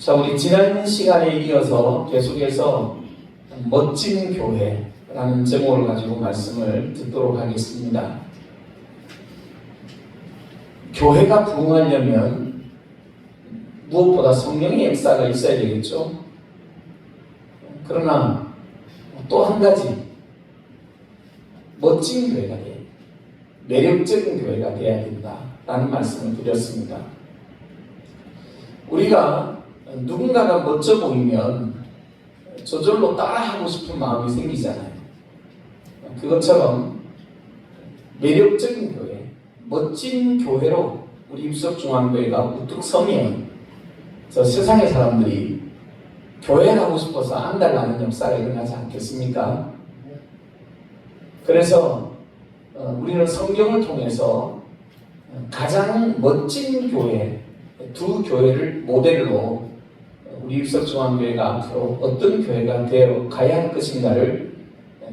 자, 우리 지난 시간에 이어서 계속해서 멋진 교회라는 제목을 가지고 말씀을 듣도록 하겠습니다. 교회가 부흥하려면 무엇보다 성령의 역사가 있어야 되겠죠. 그러나 또 한 가지 멋진 교회가 돼, 매력적인 교회가 되어야 된다라는 말씀을 드렸습니다. 우리가 누군가가 멋져 보이면 저절로 따라하고 싶은 마음이 생기잖아요. 그것처럼 매력적인 교회, 멋진 교회로 우리 입석중앙교회가 우뚝 서면 저 세상의 사람들이 교회 가고 싶어서 안달나는 역사가 일어나지 않겠습니까? 그래서 우리는 성경을 통해서 가장 멋진 교회, 두 교회를 모델로 우리 입석중앙교회가 앞으로 어떤 교회가 되어 가야 할 것인가를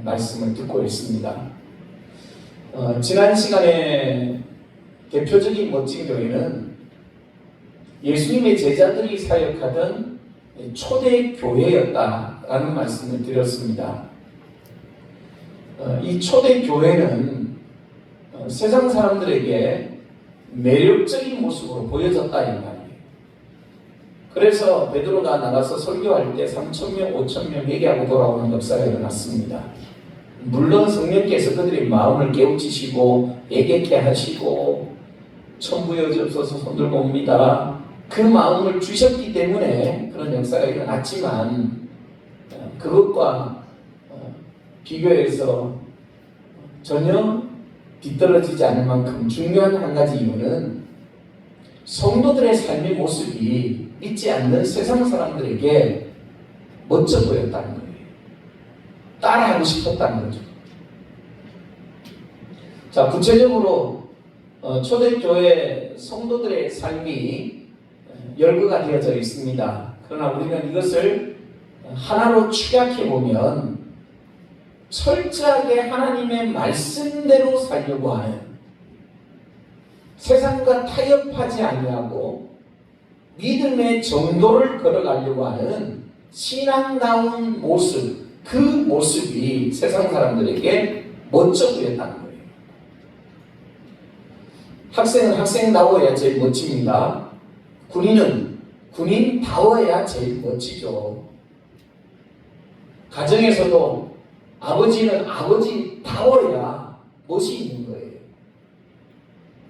말씀을 듣고 있습니다. 지난 시간에 대표적인 멋진 교회는 예수님의 제자들이 사역하던 초대 교회였다라는 말씀을 드렸습니다. 이 초대 교회는 세상 사람들에게 매력적인 모습으로 보여졌다 이 말이에요. 그래서 베드로가 나가서 설교할 때 3,000명, 5,000명 얘기하고 돌아오는 역사가 일어났습니다. 물론 성령께서 그들의 마음을 깨우치시고 예객케 하시고 천부여주옵소서 손들고 옵니다. 그 마음을 주셨기 때문에 그런 역사가 일어났지만 그것과 비교해서 전혀 뒤떨어지지 않을 만큼 중요한 한 가지 이유는 성도들의 삶의 모습이 믿지 않는 세상 사람들에게 멋져 보였다는 거예요. 따라하고 싶었다는 거죠. 자, 구체적으로 초대교회 성도들의 삶이 열거가 되어져 있습니다. 그러나 우리는 이것을 하나로 축약해보면 철저하게 하나님의 말씀대로 살려고 하는, 세상과 타협하지 아니하고 믿음의 정도를 걸어가려고 하는 신앙다운 모습, 그 모습이 세상 사람들에게 멋져 보였다는 거예요. 학생은 학생다워야 제일 멋집니다. 군인은 군인다워야 제일 멋지죠. 가정에서도 아버지는 아버지다워야 멋이 있는 거예요.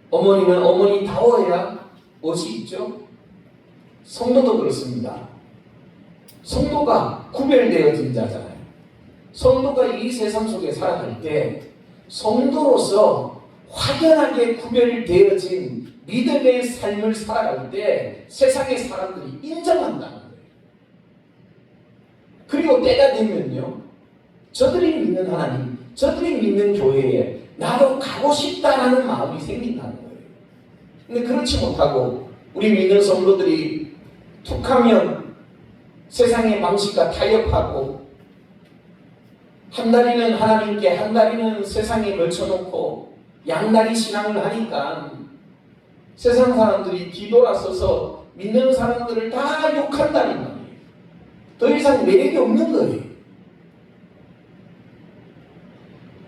어머니는 어머니다워야 멋이 있죠. 성도도 그렇습니다. 성도가 구별되어진 자잖아요. 성도가 이 세상 속에 살아갈 때 성도로서 확연하게 구별되어진 믿음의 삶을 살아갈 때 세상의 사람들이 인정한다는 거예요. 그리고 때가 되면요, 저들이 믿는 하나님, 저들이 믿는 교회에 나도 가고 싶다라는 마음이 생긴다는 거예요. 근데 그렇지 못하고 우리 믿는 성도들이 툭하면 세상의 방식과 타협하고 한 다리는 하나님께 한 다리는 세상에 걸쳐놓고 양다리 신앙을 하니까 세상 사람들이 뒤돌아서서 믿는 사람들을 다 욕한다는 거예요. 더 이상 매력이 없는 거예요.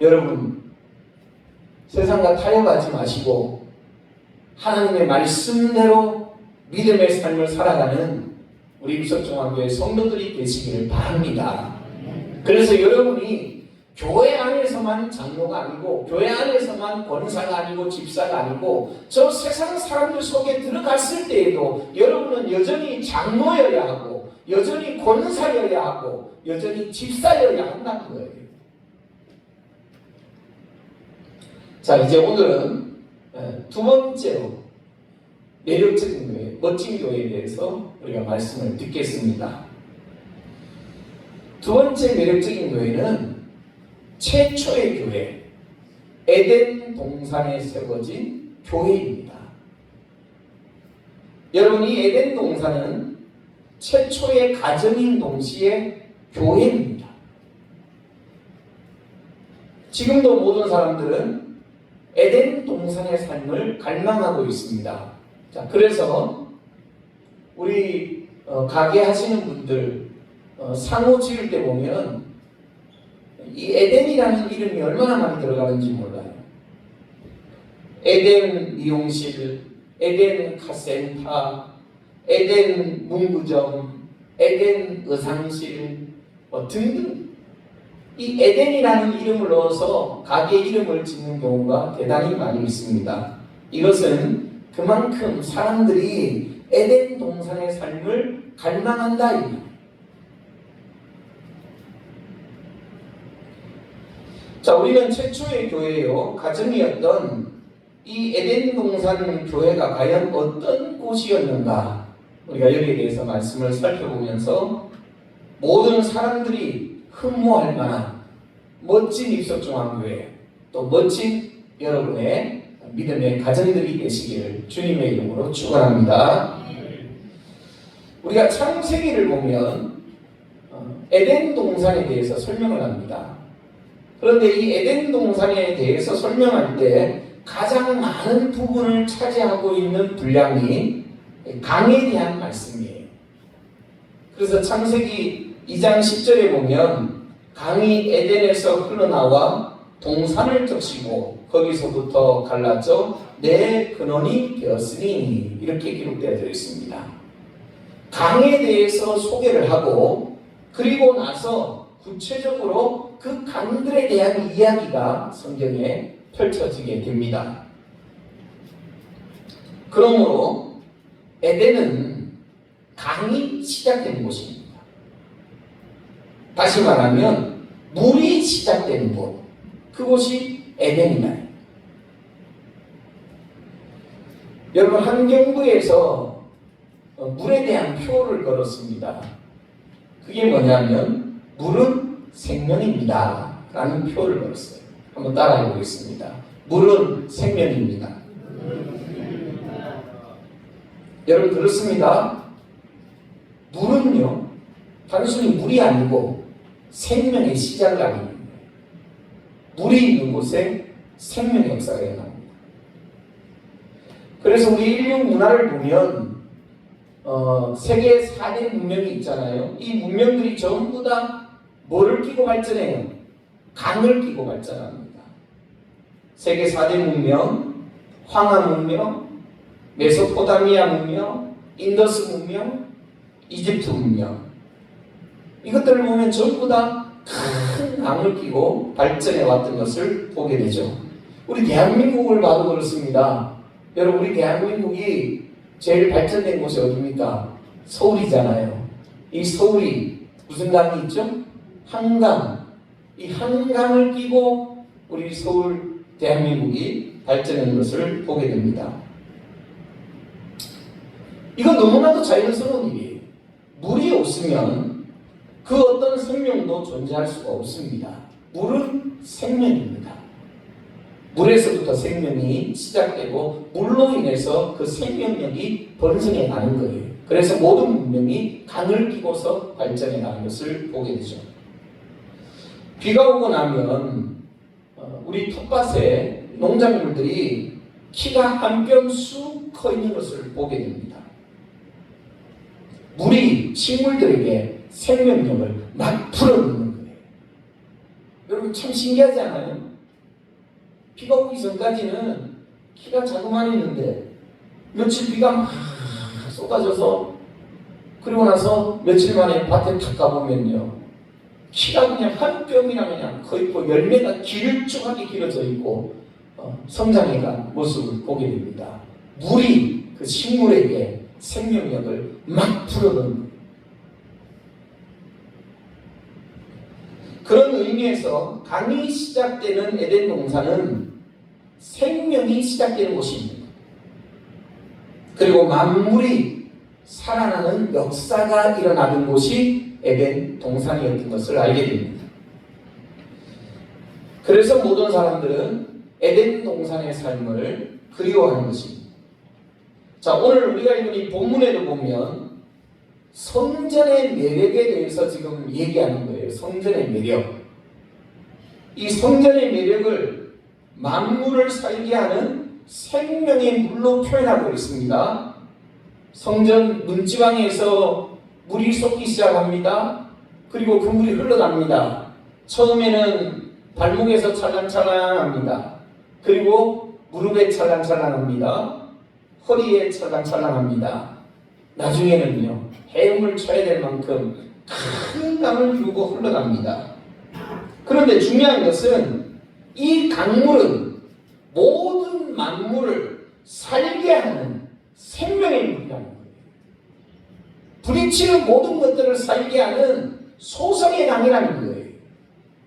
여러분, 세상과 타협하지 마시고 하나님의 말씀대로 믿음의 삶을 살아가는 우리 입석중앙교회 성도들이 되시기를 바랍니다. 그래서 여러분이 교회 안에서만 장로가 아니고 교회 안에서만 권사가 아니고 집사가 아니고 저 세상 사람들 속에 들어갔을 때에도 여러분은 여전히 장로여야 하고 여전히 권사여야 하고 여전히 집사여야 한다는 거예요. 자, 이제 오늘은 두 번째로 매력적인 교회, 멋진 교회에 대해서 우리가 말씀을 듣겠습니다. 두 번째 매력적인 교회는 최초의 교회, 에덴 동산에 세워진 교회입니다. 여러분, 이 에덴 동산은 최초의 가정인 동시에 교회입니다. 지금도 모든 사람들은 에덴 동산의 삶을 갈망하고 있습니다. 자, 그래서 우리 가게 하시는 분들 상호 지을 때 보면 이 에덴이라는 이름이 얼마나 많이 들어가는지 몰라요. 에덴 미용실, 에덴 카센터, 에덴 문구점, 에덴 의상실 등등. 이 에덴이라는 이름을 넣어서 가게 이름을 짓는 경우가 대단히 많이 있습니다. 이것은 그만큼 사람들이 에덴 동산의 삶을 갈망한다. 자, 우리는 최초의 교회요, 가정이었던 이 에덴 동산 교회가 과연 어떤 곳이었는가, 우리가 여기에 대해서 말씀을 살펴보면서 모든 사람들이 흠모할 만한 멋진 입석중앙교회, 또 멋진 여러분의 믿음의 가정들이 되시기를 주님의 이름으로 축원합니다. 우리가 창세기를 보면 에덴 동산에 대해서 설명을 합니다. 그런데 이 에덴 동산에 대해서 설명할 때 가장 많은 부분을 차지하고 있는 분량이 강에 대한 말씀이에요. 그래서 창세기 2장 10절에 보면 강이 에덴에서 흘러나와 동산을 적시고 거기서부터 갈라져 내 근원이 되었으니 이렇게 기록되어 있습니다. 강에 대해서 소개를 하고 그리고 나서 구체적으로 그 강들에 대한 이야기가 성경에 펼쳐지게 됩니다. 그러므로 에덴은 강이 시작되는 곳입니다. 다시 말하면 물이 시작되는 곳, 그곳이 에덴이다. 여러분, 환경부에서 물에 대한 표를 걸었습니다. 그게 뭐냐면 물은 생명입니다 라는 표를 걸었어요. 한번 따라해 보겠습니다. 물은 생명입니다. 여러분, 그렇습니다. 물은요, 단순히 물이 아니고 생명의 시작을 알리는 거예요. 물이 있는 곳에 생명의 역사가 일어납니다. 그래서 우리 인류 문화를 보면 세계 4대 문명이 있잖아요. 이 문명들이 전부 다 뭐를 끼고 발전해요? 강을 끼고 발전합니다. 세계 4대 문명, 황하 문명, 메소포타미아 문명, 인더스 문명, 이집트 문명, 이것들을 보면 전부 다 큰 강을 끼고 발전해 왔던 것을 보게 되죠. 우리 대한민국을 봐도 그렇습니다. 여러분, 우리 대한민국이 제일 발전된 곳이 어디입니까? 서울이잖아요. 이 서울이 무슨 강이 있죠? 한강. 이 한강을 끼고 우리 서울 대한민국이 발전한 것을 보게 됩니다. 이건 너무나도 자연스러운 일이에요. 물이 없으면 그 어떤 생명도 존재할 수가 없습니다. 물은 생명입니다. 물에서부터 생명이 시작되고 물로 인해서 그 생명력이 번성해 가는 거예요. 그래서 모든 문명이 강을 끼고서 발전해 가는 것을 보게 되죠. 비가 오고 나면 우리 텃밭에 농작물들이 키가 한 뼘 쑥 커 있는 것을 보게 됩니다. 물이 식물들에게 생명력을 막 불어넣는 거예요. 여러분, 참 신기하지 않아요? 비가 오기 전까지는 키가 자그마했는데 며칠 비가 막 쏟아져서 그리고 나서 며칠 만에 밭에 탁 가보면요, 키가 그냥 한 뼘이나 그냥 거의 열매가 길쭉하게 길어져 있고 성장해간 모습을 보게 됩니다. 물이 그 식물에게 생명력을 막 불어넣는 거예요. 그런 의미에서 강이 시작되는 에덴 동산은 생명이 시작되는 곳입니다. 그리고 만물이 살아나는 역사가 일어나는 곳이 에덴 동산이었던 것을 알게 됩니다. 그래서 모든 사람들은 에덴 동산의 삶을 그리워하는 것입니다. 자, 오늘 우리가 읽은 이 본문에도 보면 성전의 매력에 대해서 지금 얘기하는 거예요. 성전의 매력. 이 성전의 매력을 만물을 살게 하는 생명의 물로 표현하고 있습니다. 성전 문지방에서 물이 솟기 시작합니다. 그리고 그 물이 흘러갑니다. 처음에는 발목에서 찰랑찰랑합니다. 그리고 무릎에 찰랑찰랑합니다. 허리에 찰랑찰랑합니다. 나중에는요, 헤엄을 쳐야 될 만큼 큰 강을 두고 흘러갑니다. 그런데 중요한 것은 이 강물은 모든 만물을 살게 하는 생명의 물이라는 거예요. 부딪히는 모든 것들을 살게 하는 소성의 강이라는 거예요.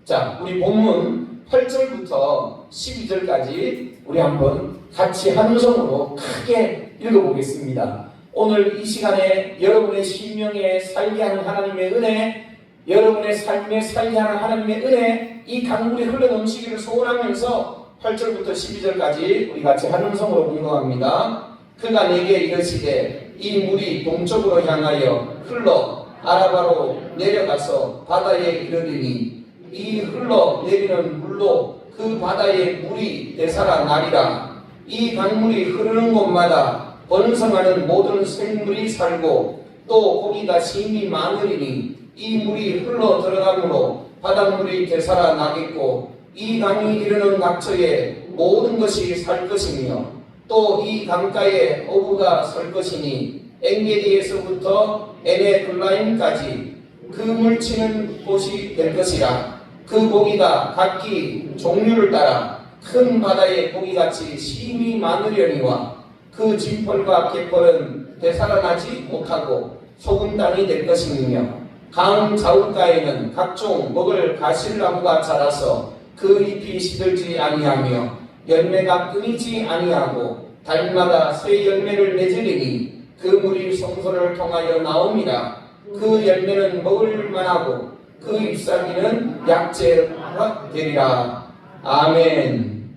자, 우리 본문 8절부터 12절까지 우리 한번 같이 한 음성으로 크게 읽어보겠습니다. 오늘 이 시간에 여러분의 심령에 살게 하는 하나님의 은혜, 여러분의 삶에 살게 하는 하나님의 은혜, 이 강물이 흘러넘치기를 소원하면서 8절부터 12절까지 우리 같이 한 음성으로 공경합니다. 그가 내게 이르시되 이 물이 동쪽으로 향하여 흘러 아라바로 내려가서 바다에 이르리니 이 흘러 내리는 물로 그 바다의 물이 되살아 나리라. 이 강물이 흐르는 곳마다 번성하는 모든 생물이 살고 또 고기가 심히 많으리니 이 물이 흘러 들어가므로 바닷물이 되살아 나겠고 이 강이 이르는 각처에 모든 것이 살 것이며 또 이 강가에 어부가 설 것이니 엔게디에서부터 에네둘라임까지 그 물치는 곳이 될 것이라. 그 고기가 각기 종류를 따라 큰 바다의 고기같이 심히 많으려니와 그 진펄과 갯벌은 되살아나지 못하고 소금 땅이 될 것이며 강 자울가에는 각종 먹을 가실나무가 자라서 그 잎이 시들지 아니하며 열매가 끊이지 아니하고 달마다 새 열매를 맺으리니 그 물이 성소를 통하여 나옵니다. 그 열매는 먹을 만하고 그 잎사귀는 약재가 되리라. 아멘.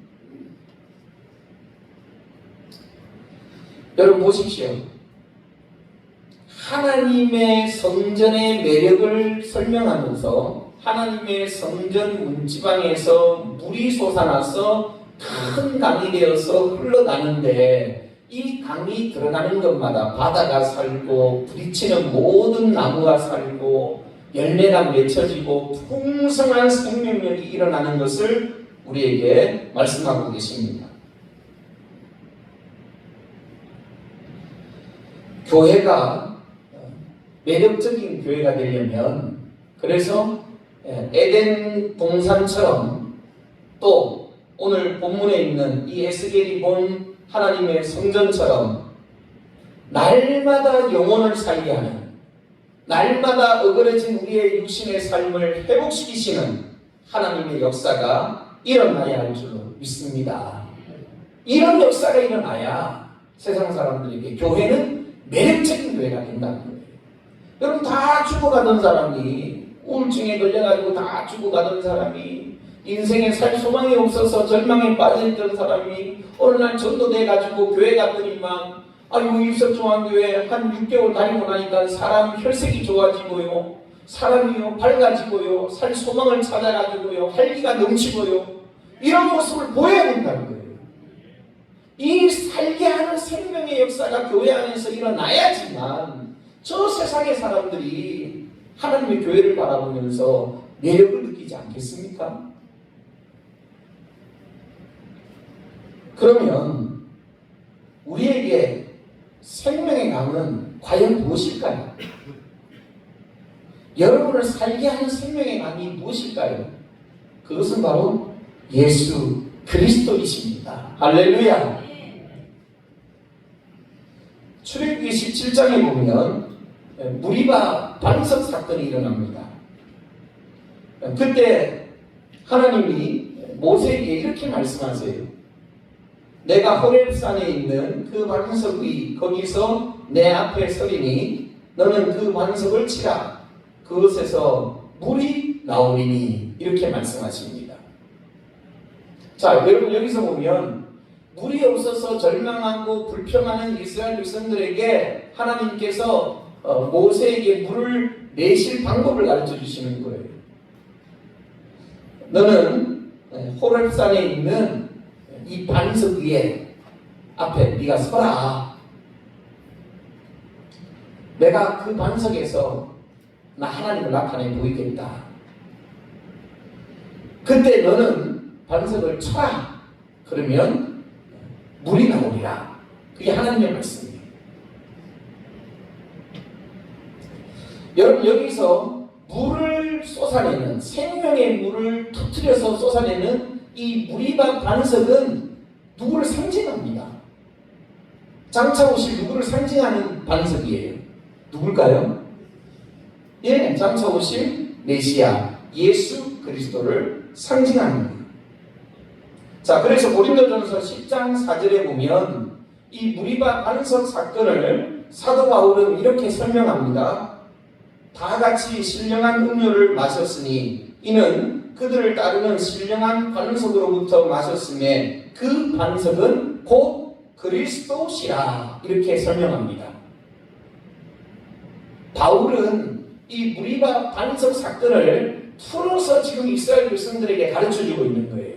여러분 보십시오. 하나님의 성전의 매력을 설명하면서 하나님의 성전 문지방에서 물이 솟아나서 큰 강이 되어서 흘러가는데 이 강이 들어가는 것마다 바다가 살고 부딪히는 모든 나무가 살고 열매가 맺혀지고 풍성한 생명력이 일어나는 것을 우리에게 말씀하고 계십니다. 교회가 매력적인 교회가 되려면 그래서 에덴 동산처럼 또 오늘 본문에 있는 이 에스겔이 본 하나님의 성전처럼 날마다 영혼을 살게 하는 날마다 어그러진 우리의 육신의 삶을 회복시키시는 하나님의 역사가 일어나야 할 줄로 믿습니다. 이런 역사가 일어나야 세상 사람들에게 교회는 매력적인 교회가 된다는 거예요. 여러분 다 죽어가던 사람이 우울증에 걸려가지고 다 죽어가던 사람이 인생에 살 소망이 없어서 절망에 빠져있던 사람이 어느 날 전도돼가지고 교회 갔더니만 아이고 입석중앙교회 한 6개월 다니고 나니까 사람 혈색이 좋아지고요, 사람이요 밝아지고요, 살 소망을 찾아가지고요, 활기가 넘치고요, 이런 모습을 보여야 된다는 거예요. 이 살게 하는 생명의 역사가 교회 안에서 일어나야지만 저 세상의 사람들이 하나님의 교회를 바라보면서 매력을 느끼지 않겠습니까? 그러면 우리에게 생명의 강은 과연 무엇일까요? 여러분을 살게 하는 생명의 강이 무엇일까요? 그것은 바로 예수 그리스도이십니다. 할렐루야. 출애굽기 17장에 보면 무리바 반석 사건이 일어납니다. 그때 하나님이 모세에게 이렇게 말씀하세요. 내가 호렙산에 있는 그 반석 위 거기서 내 앞에 서리니 너는 그 반석을 치라. 그것에서 물이 나오리니 이렇게 말씀하십니다. 자, 여러분 여기서 보면 물이 없어서 절망하고 불평하는 이스라엘 백성들에게 하나님께서 모세에게 물을 내실 방법을 가르쳐 주시는 거예요. 너는 호렙산에 있는 이 반석 위에 앞에 네가 서라. 내가 그 반석에서 나 하나님을 나타내 보이겠다. 그때 너는 반석을 쳐라. 그러면 물이 나오리라. 그게 하나님의 말씀이에요. 여러분, 여기서 물을 쏟아내는, 생명의 물을 터뜨려서 쏟아내는 이 무리바 반석은 누구를 상징합니다. 장차오실 누구를 상징하는 반석이에요. 누굴까요? 예, 장차오실 메시아 예수 그리스도를 상징하는 거예요. 자, 그래서 고린도전서 10장 4절에 보면 이 무리바 반석 사건을 사도 바울은 이렇게 설명합니다. 다 같이 신령한 음료를 마셨으니 이는 그들을 따르는 신령한 반석으로부터 마셨음에 그 반석은 곧 그리스도시라. 이렇게 설명합니다. 바울은 이 무리바 반석 사건을 풀어서 지금 이스라엘 백성들에게 가르쳐주고 있는 거예요.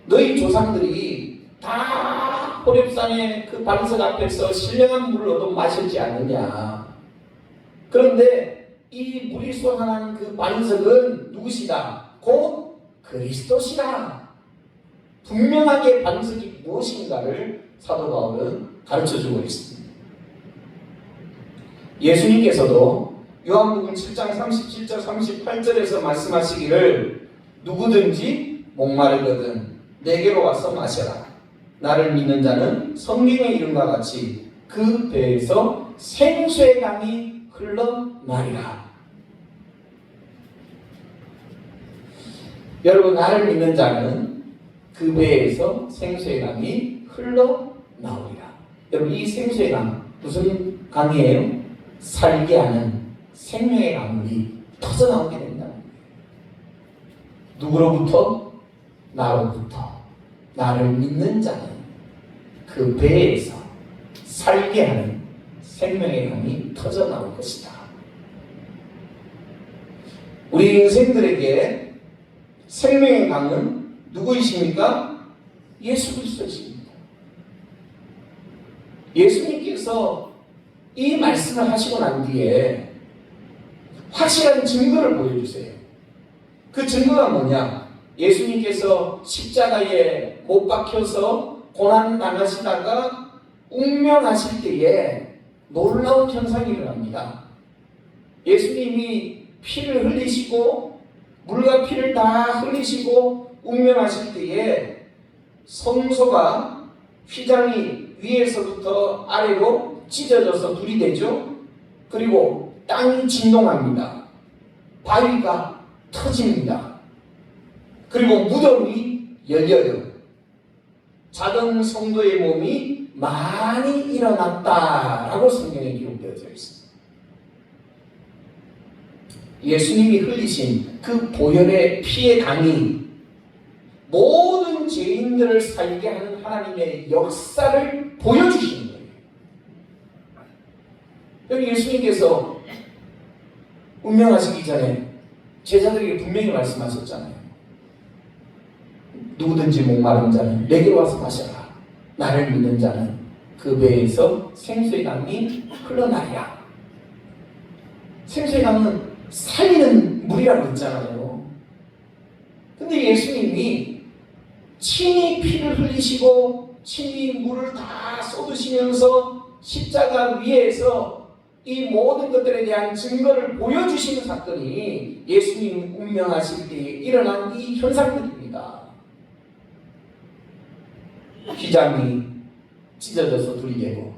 너희 조상들이 다 호렙산의 그 반석 앞에서 신령한 물을 얻어 마셨지 않느냐. 그런데 이 물이 쏟아나는 그 반석은 누구시다? 곧 그리스도시라. 분명하게 반석이 무엇인가를 사도 바울은 가르쳐주고 있습니다. 예수님께서도 요한복음 7장 37절 38절에서 말씀하시기를 누구든지 목마르거든 내게로 와서 마셔라. 나를 믿는 자는 성경의 이름과 같이 그 배에서 생수의 강이 흘러나리라. 여러분, 나를 믿는 자는 그 배에서 생수의 강이 흘러나오리라. 여러분, 이 생수의 강 무슨 강이에요? 살게 하는 생명의 강물이 터져나오게 된다는 거예요. 누구로부터? 나로부터. 나를 믿는 자는 그 배에서 살게 하는 생명의 강이 터져나올 것이다. 우리 인생들에게 생명의 강은 누구이십니까? 예수 그리스도이십니다. 예수님께서 이 말씀을 하시고 난 뒤에 확실한 증거를 보여주세요. 그 증거가 뭐냐? 예수님께서 십자가에 못 박혀서 고난 당하시다가 운명하실 때에 놀라운 현상이 일어납니다. 예수님이 피를 흘리시고 물과 피를 다 흘리시고 운명하실 때에 성소가 휘장이 위에서부터 아래로 찢어져서 불이 되죠. 그리고 땅이 진동합니다. 바위가 터집니다. 그리고 무덤이 열려요. 자던 성도의 몸이 많이 일어났다라고 성경에 기록되어져 있습니다. 예수님이 흘리신 그 보혈의 피의 강이 모든 죄인들을 살게 하는 하나님의 역사를 보여주시는 거예요. 여기 예수님께서 운명하시기 전에 제자들에게 분명히 말씀하셨잖아요. 누구든지 목마른 자는 내게로 와서 마셔라. 나를 믿는 자는 그 배에서 생수의 강이 흘러나리라. 생수의 강은 살리는 물이라고 했잖아요. 근데 예수님이 친히 피를 흘리시고 친히 물을 다 쏟으시면서 십자가 위에서 이 모든 것들에 대한 증거를 보여주시는 사건이 예수님 운명하실 때에 일어난 이 현상들입니다. 휘장이 찢어져서 둘이 되고,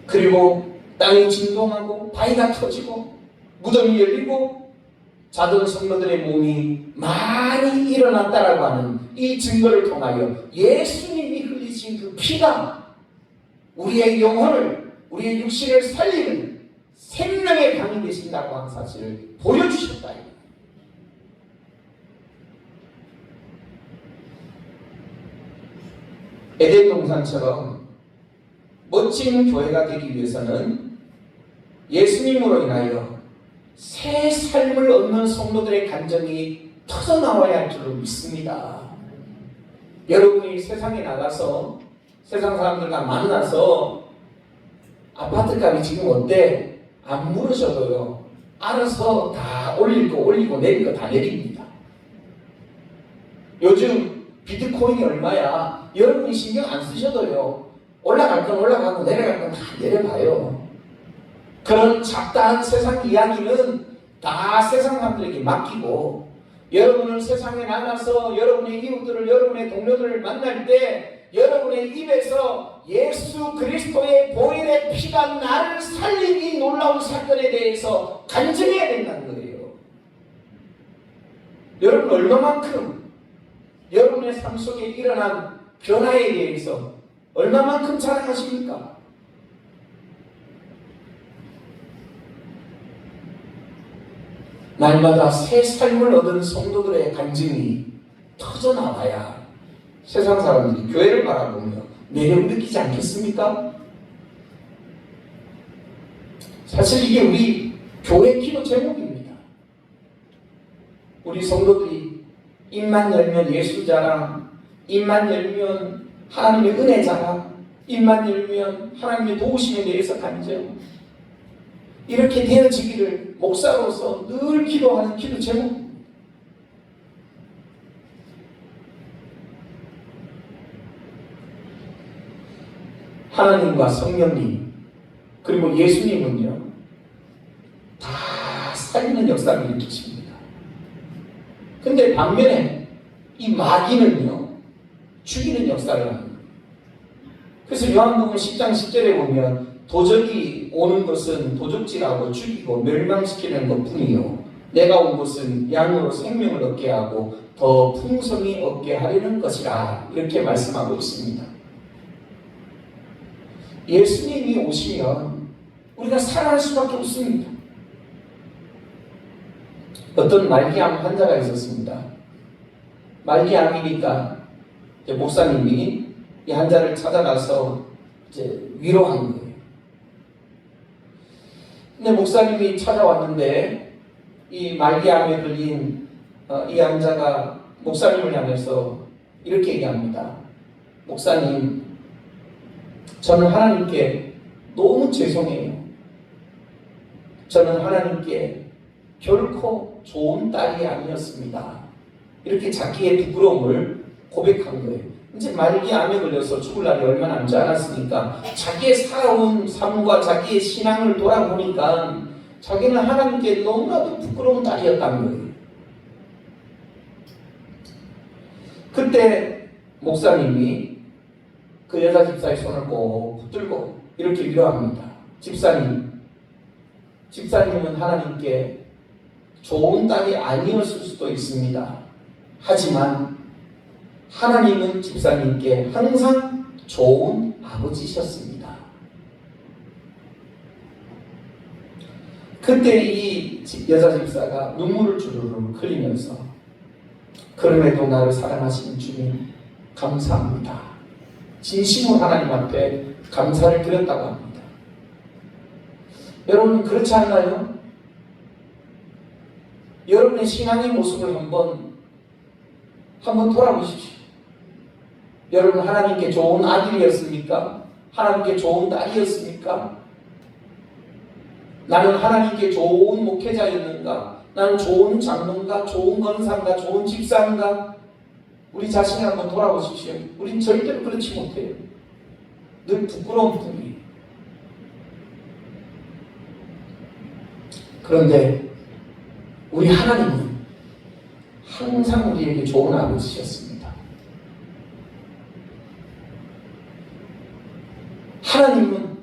그리고 땅이 진동하고 바위가 터지고 무덤이 열리고 자던 성도들의 몸이 많이 일어났다라고 하는 이 증거를 통하여 예수님이 흘리신 그 피가 우리의 영혼을, 우리의 육신을 살리는 생명의 강이 되신다고 하는 사실을 보여주셨다. 에덴 동산처럼 멋진 교회가 되기 위해서는 예수님으로 인하여 새 삶을 얻는 성도들의 감정이 터져나와야 할 줄로 믿습니다. 여러분이 세상에 나가서 세상 사람들과 만나서 아파트값이 지금 어때? 안 물으셔도요. 알아서 다 올릴 거 올리고 내릴 거 다 내립니다. 요즘 비트코인이 얼마야? 여러분이 신경 안 쓰셔도요. 올라갈 건 올라가고 내려갈 건 다 내려가요. 그런 잡다한 세상 이야기는 다 세상 사람들에게 맡기고 여러분은 세상에 나가서 여러분의 이웃들을 여러분의 동료들을 만날 때 여러분의 입에서 예수 그리스도의 보혈의 피가 나를 살린 이 놀라운 사건에 대해서 간증해야 된다는 거예요. 여러분 얼마만큼 여러분의 삶 속에 일어난 변화에 대해서 얼마만큼 자랑하십니까? 날마다 새 삶을 얻은 성도들의 간증이 터져나와야 세상 사람들이 교회를 바라보며 매력을 느끼지 않겠습니까? 사실 이게 우리 교회 기도 제목입니다. 우리 성도들이 입만 열면 예수 자랑, 입만 열면 하나님의 은혜 자랑, 입만 열면 하나님의 도우심에 대해서 간증, 이렇게 되어지기를 목사로서 늘 기도하는 기도 제목. 하나님과 성령님 그리고 예수님은요 다 살리는 역사를 일으키십니다. 근데 반면에 이 마귀는요 죽이는 역사를 합니다. 그래서 요한복음 10장 10절에 보면 도적이 오는 것은 도적질하고 죽이고 멸망시키는 것뿐이요 내가 온 것은 양으로 생명을 얻게 하고 더 풍성히 얻게 하려는 것이라 이렇게 말씀하고 있습니다. 예수님이 오시면 우리가 살아날 수밖에 없습니다. 어떤 말기암 환자가 있었습니다. 말기암이니까 목사님이 이 환자를 찾아가서 이제 위로한 거예요. 근데 목사님이 찾아왔는데 이 말기암에 걸린 이 환자가 목사님을 향해서 이렇게 얘기합니다. 목사님, 저는 하나님께 너무 죄송해요. 저는 하나님께 결코 좋은 딸이 아니었습니다. 이렇게 자기의 부끄러움을 고백한 거예요. 이제 말기암에 걸려서 죽을 날이 얼마 남지 않았으니까 자기의 살아온 삶과 자기의 신앙을 돌아보니까 자기는 하나님께 너무나도 부끄러운 딸이었다는 거예요. 그때 목사님이 그 여자 집사의 손을 꼭 붙들고 이렇게 위로합니다. 집사님은 하나님께 좋은 딸이 아니었을 수도 있습니다. 하지만 하나님은 집사님께 항상 좋은 아버지셨습니다. 그때 이 여자 집사가 눈물을 주르르 흘리면서 그럼에도 나를 사랑하시는 주님 감사합니다. 진심으로 하나님 앞에 감사를 드렸다고 합니다. 여러분 그렇지 않나요? 여러분의 신앙의 모습을 한번 돌아보십시오. 여러분 하나님께 좋은 아들이었습니까? 하나님께 좋은 딸이었습니까? 나는 하나님께 좋은 목회자였는가? 나는 좋은 장로인가? 좋은 권사인가? 좋은 집사인가? 우리 자신을 한번 돌아보십시오. 우린 절대로 그렇지 못해요. 늘 부끄러운 뿐이에요. 그런데 우리 하나님은 항상 우리에게 좋은 아버지셨습니다. 하나님은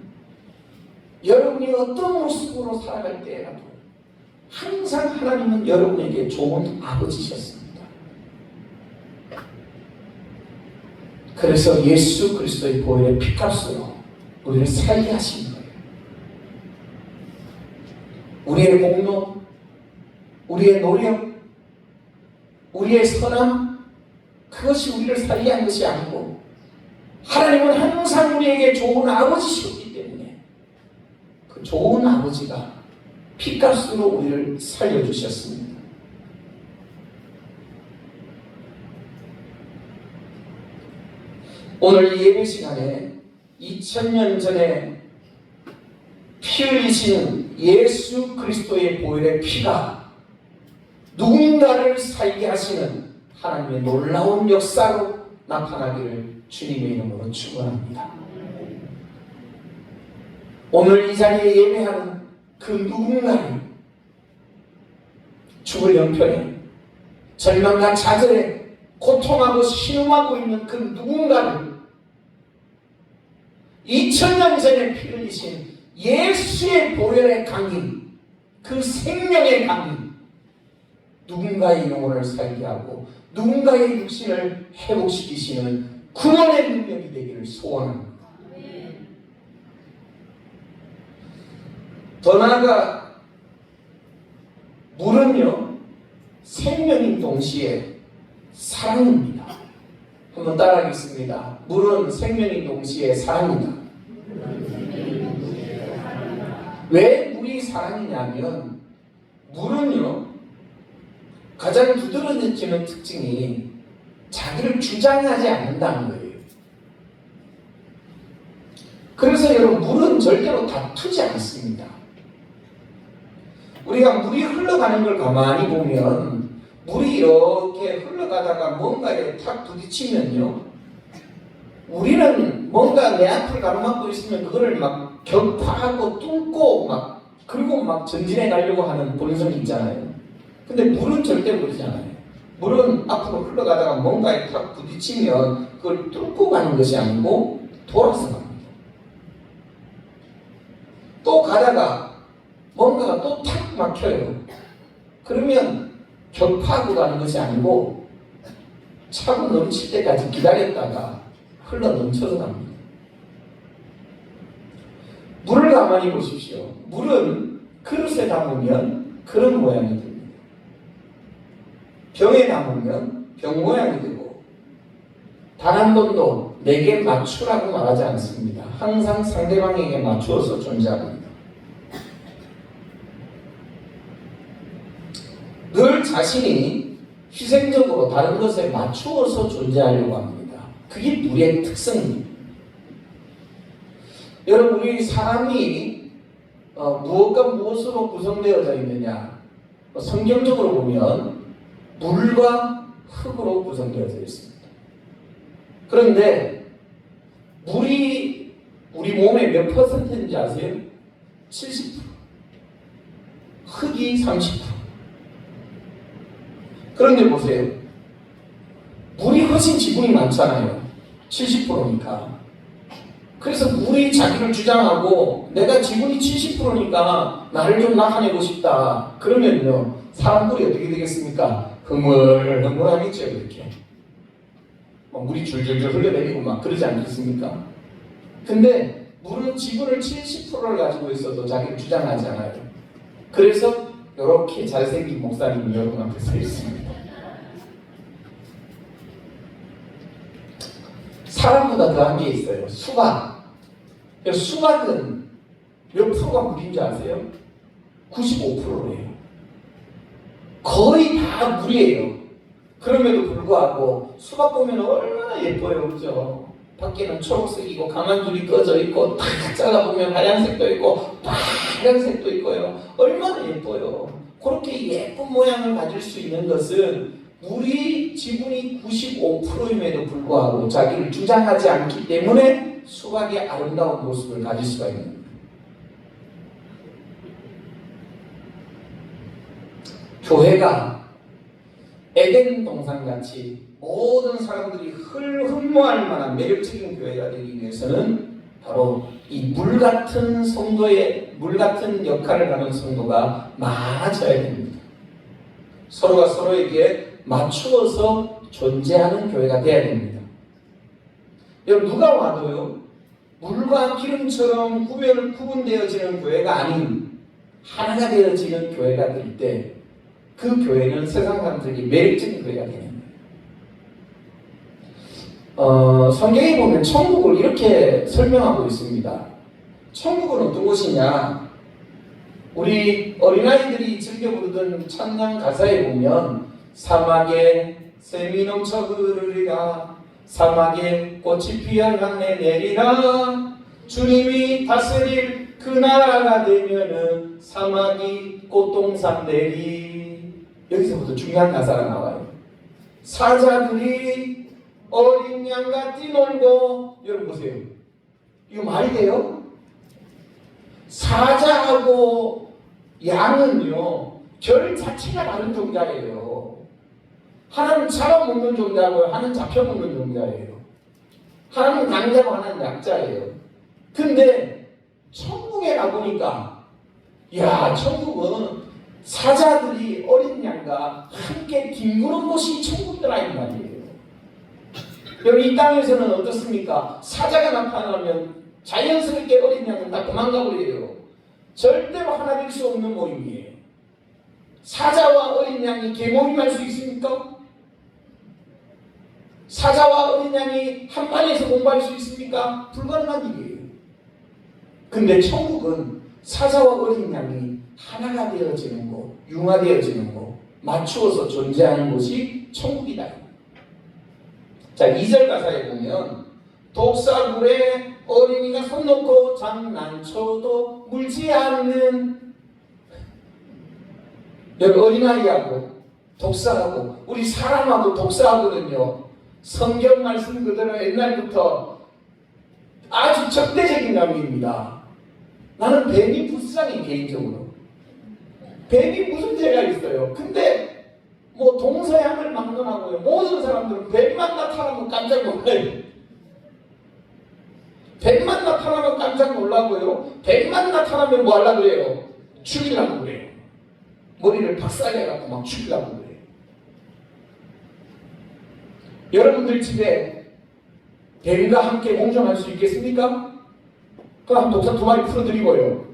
여러분이 어떤 모습으로 살아갈 때라도 항상 하나님은 여러분에게 좋은 아버지셨습니다. 그래서 예수 그리스도의 보혈의 피값으로 우리를 살게 하신 거예요. 우리의 공로, 우리의 노력, 우리의 선함, 그것이 우리를 살게 한 것이 아니고 하나님은 항상 우리에게 좋은 아버지시기 때문에 그 좋은 아버지가 피값으로 우리를 살려주셨습니다. 오늘 이 예배 시간에 2000년 전에 피 흘리신 예수 그리스도의 보혈의 피가 누군가를 살게 하시는 하나님의 놀라운 역사로 나타나기를 주님의 이름으로 축원합니다. 오늘 이 자리에 예배하는 그 누군가를 죽을 형편에 절망과 좌절에 고통하고 신음하고 있는 그 누군가를 2000년 전에 피 흘리신 예수의 보혈의 강림, 그 생명의 강림, 누군가의 영혼을 살게 하고 누군가의 육신을 회복시키시는 구원의 능력이 되기를 소원합니다. 더 나아가 물은요, 생명인 동시에 사랑입니다. 한번 따라하겠습니다. 물은 생명인 동시에 사랑입니다. 왜 물이 사랑이냐면 물은요, 가장 두드러지는 특징이 자기를 주장하지 않는다는 거예요. 그래서 여러분, 물은 절대로 다투지 않습니다. 우리가 물이 흘러가는 걸 가만히 보면 물이 이렇게 흘러가다가 뭔가에 탁 부딪히면요, 우리는 뭔가 내 앞을 가로막고 있으면 그거를 막 격파하고 뚫고 그리고 막 전진해 가려고 하는 본성이 있잖아요. 근데 물은 절대 그러지 않아요. 물은 앞으로 흘러가다가 뭔가에 탁 부딪히면 그걸 뚫고 가는 것이 아니고 돌아서 갑니다. 또 가다가 뭔가가 또 탁 막혀요. 그러면 격파하고 가는 것이 아니고 차고 넘칠 때까지 기다렸다가 흘러 넘쳐서 갑니다. 물을 가만히 보십시오. 물은 그릇에 담으면 그런 모양이 됩니다. 병에 담으면 병 모양이 되고, 단 한 번도 내게 맞추라고 말하지 않습니다. 항상 상대방에게 맞추어서 존재합니다. 늘 자신이 희생적으로 다른 것에 맞추어서 존재하려고 합니다. 그게 물의 특성입니다. 여러분, 우리 사람이 무엇과 무엇으로 구성되어져 있느냐? 성경적으로 보면 물과 흙으로 구성되어져 있습니다. 그런데 물이 우리 몸의 몇 퍼센트인지 아세요? 70%. 흙이 30%. 그런데 보세요. 물이 훨씬 지분이 많잖아요. 70%니까. 그래서 물이 자기를 주장하고 내가 지분이 70%니까 나를 좀 나타내고 싶다. 그러면요, 사람들이 어떻게 되겠습니까? 흐물흐물하겠죠, 이렇게. 물이 줄줄줄 흘러내리고 막 그러지 않겠습니까? 근데 물은 지분을 70%를 가지고 있어도 자기를 주장하지 않아요. 그래서 이렇게 잘생긴 목사님이 여러분 앞에 서 있습니다. 사람보다 더한 게 있어요. 수박. 수박은 몇 프로가 물인 줄 아세요? 95%예요. 거의 다 물이에요. 그럼에도 불구하고 수박 보면 얼마나 예뻐요, 그죠? 밖에는 초록색이고 가만줄이 꺼져 있고 탁 잘라보면 하얀색도 있고 파란색도 있고요. 얼마나 예뻐요. 그렇게 예쁜 모양을 가질 수 있는 것은 물이 지분이 95%임에도 불구하고 자기를 주장하지 않기 때문에 수박의 아름다운 모습을 가질 수가 있는 거예요. 교회가 에덴 동산같이 모든 사람들이 흠모할 만한 매력적인 교회가 되기 위해서는 바로 이 물 같은 성도의, 물 같은 역할을 하는 성도가 많아져야 됩니다. 서로가 서로에게 맞추어서 존재하는 교회가 되어야 됩니다. 여러분, 누가 와도요, 물과 기름처럼 구분되어지는 교회가 아닌 하나가 되어지는 교회가 될 때 그 교회는 세상 사람들이 매력적인 교회가 되는 거예요. 성경에 보면 천국을 이렇게 설명하고 있습니다. 천국은 어떤 곳이냐? 우리 어린아이들이 즐겨 부르던 찬양 가사에 보면 사막에 샘이 넘쳐 흐르리라, 사막에 꽃이 피어 향내 내리라, 주님이 다스릴 그 나라가 되면은 사마귀 꽃동산 내리. 여기서부터 중요한 가사가 나와요. 사자들이 어린 양과 뛰놀고. 여러분 보세요. 이거 말이 돼요? 사자하고 양은요 결 자체가 다른 종자예요. 하나는 잡아먹는 종자고요, 하나는 잡혀먹는 종자예요. 하나는 강자고 하나는 약자예요. 근데 천국에 가보니까 야, 천국은 사자들이 어린 양과 함께 뒹구는 곳이 천국이더라 이 말이에요. 여기 이 땅에서는 어떻습니까? 사자가 나타나면 자연스럽게 어린 양은 다 도망가 버려요. 절대로 하나 될 수 없는 모임이에요. 사자와 어린 양이 계모임할 수 있습니까? 사자와 어린 양이 한 반에서 공부할 수 있습니까? 불가능한 일이에요. 근데 천국은 사자와 어린 양이 하나가 되어지는 곳, 융화되어지는 곳, 맞추어서 존재하는 곳이 천국이다. 자, 2절 가사에 보면 독사굴에 어린이가 손 놓고 장난쳐도 물지 않는. 여기 어린아이하고 독사하고 우리 사람하고 독사하거든요. 성경 말씀 그대로 옛날부터 아주 적대적인 관계입니다. 나는 뱀이 불쌍해 개인적으로. 뱀이 무슨 죄가 있어요? 근데 뭐 동서양을 막론하고요. 모든 사람들은 뱀만 나타나면 깜짝 놀라요. 뱀만 나타나면 깜짝 놀라고요. 뱀만 나타나면 뭐 하려고 그래요? 죽이려고 그래요. 머리를 박살내갖고 막 죽이려고 그래요. 여러분들 집에 뱀과 함께 공존할 수 있겠습니까? 그럼 독사 2마리 풀어드리고요.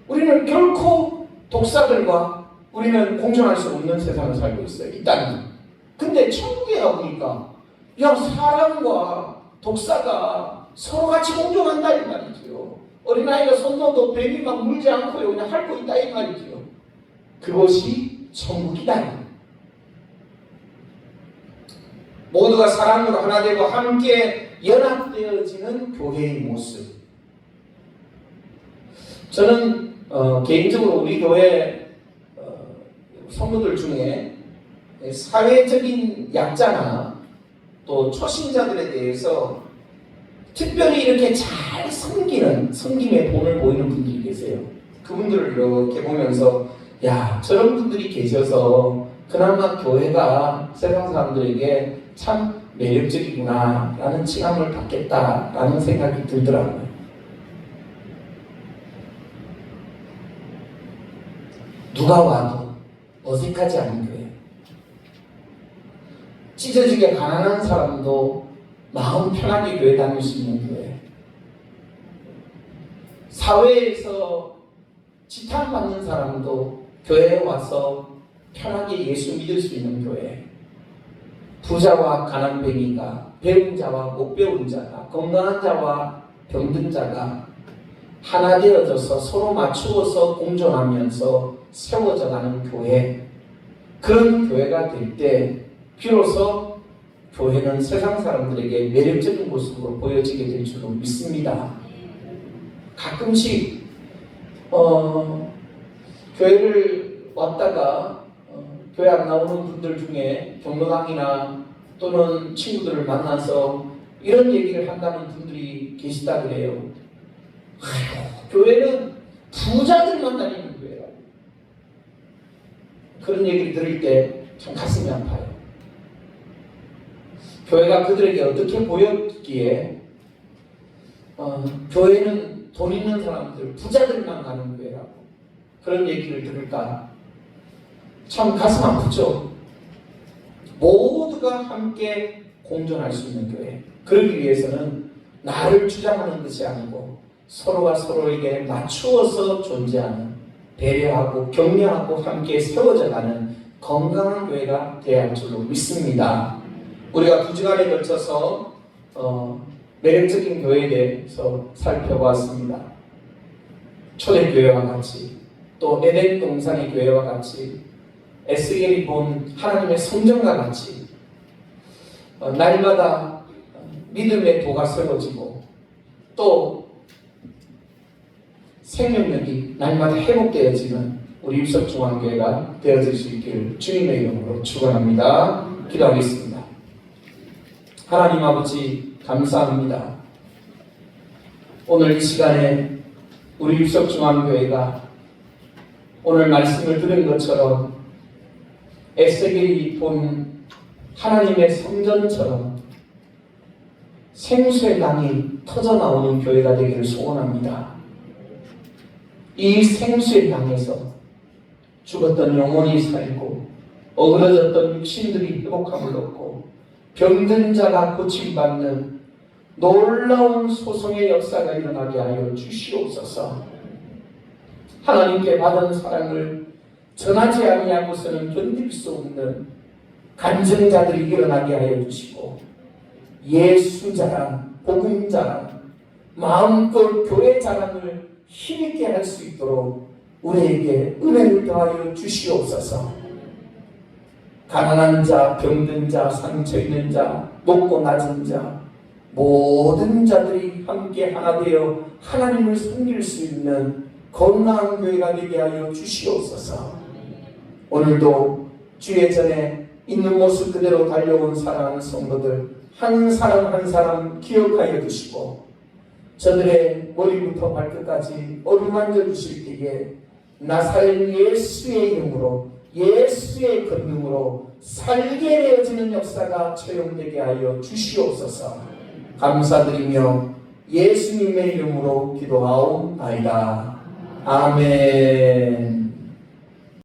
우리는 결코 독사들과 우리는 공존할 수 없는 세상을 살고 있어요. 이 땅이. 근데 천국에 가보니까 야, 사람과 독사가 서로 같이 공존한다 이 말이죠. 어린아이가 손 넣어도 뱀이 막 물지 않고요. 그냥 핥고 있다 이 말이죠. 그것이 천국이다. 모두가 사랑으로 하나 되고 함께 연합되어지는 교회의 모습. 저는 개인적으로 우리 교회 성도들 중에 사회적인 약자나 또 초신자들에 대해서 특별히 이렇게 잘 섬김의 본을 보이는 분들이 계세요. 그분들을 이렇게 보면서 야, 저런 분들이 계셔서 그나마 교회가 세상 사람들에게 참 매력적이구나 라는 칭함을 받겠다라는 생각이 들더라고요. 누가 와도 어색하지 않은 교회. 찢어지게 가난한 사람도 마음 편하게 교회 다닐 수 있는 교회. 사회에서 지탄받는 사람도 교회에 와서 편하게 예수 믿을 수 있는 교회. 부자와 가난뱅이가, 배운 자와 못 배운 자가, 건강한 자와 병든 자가 하나 되어져서 서로 맞추어서 공존하면서 세워져가는 교회. 그런 교회가 될 때 비로소 교회는 세상 사람들에게 매력적인 모습으로 보여지게 될 줄로 믿습니다. 가끔씩 교회를 왔다가 교회 안 나오는 분들 중에 경로당이나 또는 친구들을 만나서 이런 얘기를 한다는 분들이 계시다 그래요. 교회는 부자들만 다니는 교회라고. 그런 얘기를 들을 때 참 가슴이 아파요. 교회가 그들에게 어떻게 보였기에 교회는 돈 있는 사람들, 부자들만 가는 교회라고 그런 얘기를 들을까 참 가슴 아프죠. 모두가 함께 공존할 수 있는 교회. 그러기 위해서는 나를 주장하는 것이 아니고 서로가 서로에게 맞추어서 존재하는, 배려하고 격려하고 함께 세워져가는 건강한 교회가 되어야 할 줄로 믿습니다. 우리가 2주간에 걸쳐서 매력적인 교회에 대해서 살펴보았습니다. 초대교회와 같이 또 에덴 동산의 교회와 같이 에스겔이 본 하나님의 성전과 같이 날마다 믿음의 도가 세워지고 또 생명력이 날마다 회복되어지는 우리 입석중앙교회가 되어질 수 있기를 주님의 이름으로 축원합니다. 기도하겠습니다. 하나님 아버지 감사합니다. 오늘 이 시간에 우리 입석중앙교회가 오늘 말씀을 들은 것처럼 에스겔이 본 하나님의 성전처럼 생수의 강이 터져나오는 교회가 되기를 소원합니다. 이 생수의 강에서 죽었던 영혼이 살고 어그러졌던 육신들이 회복함을 얻고 병든 자가 고침받는 놀라운 소송의 역사가 일어나게 하여 주시옵소서. 하나님께 받은 사랑을 전하지 아니하고서는 견딜 수 없는 간증자들이 일어나게 하여 주시고 예수 자랑, 복음 자랑, 마음껏 교회 자랑을 힘있게 할 수 있도록 우리에게 은혜를 더하여 주시옵소서. 가난한 자, 병든 자, 상처 있는 자, 높고 낮은 자, 모든 자들이 함께 하나 되어 하나님을 섬길 수 있는 건강한 교회가 되게 하여 주시옵소서. 오늘도 주의 전에 있는 모습 그대로 달려온 사랑하는 성도들 한 사람 한 사람 기억하여 주시고 저들의 머리부터 발끝까지 어루만져 주실 때에 나사렛 예수의 이름으로 예수의 권능으로 살게 되어지는 역사가 처형되게 하여 주시옵소서. 감사드리며 예수님의 이름으로 기도하옵나이다. 아멘.